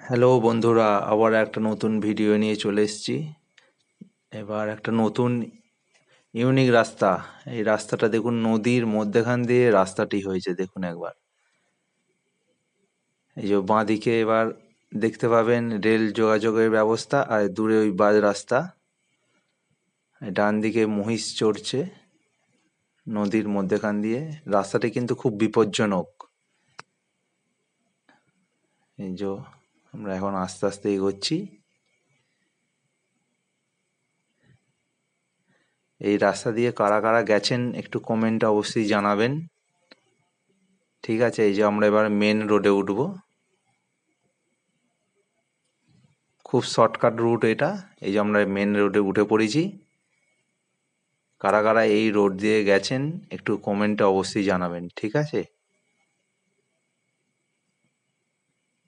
Hello বন্ধুরা, আবার একটা নতুন ভিডিও নিয়ে চলে এসেছি। এবার একটা নতুন ইউনিক রাস্তা। এই রাস্তাটা দেখুন, নদীর মধ্যেখান দিয়ে রাস্তাটি হয়েছে, দেখুন একবার। এই যে বাঁদিকে এবার দেখতে পাবেন রেল যোগাযোগের ব্যবস্থা, আর দূরে ওই বাজ রাস্তা। ডান দিকে মহিষ চড়ছে নদীর মধ্যেখান দিয়ে। রাস্তাটি কিন্তু খুব বিপজ্জনক। এই যে আমরা এখন আস্তে আস্তে এগোচ্ছি। এই রাস্তা দিয়ে কারা কারা গেছেন একটু কমেন্টে অবশ্যই জানাবেন। ঠিক আছে, এই যে আমরা এবার মেন রোডে উঠবো। খুব শর্টকাট রুট এটা। এই যে আমরা মেন রোডে উঠে পড়েছি। কারা কারা এই রোড দিয়ে গেছেন একটু কমেন্টে অবশ্যই জানাবেন, ঠিক আছে।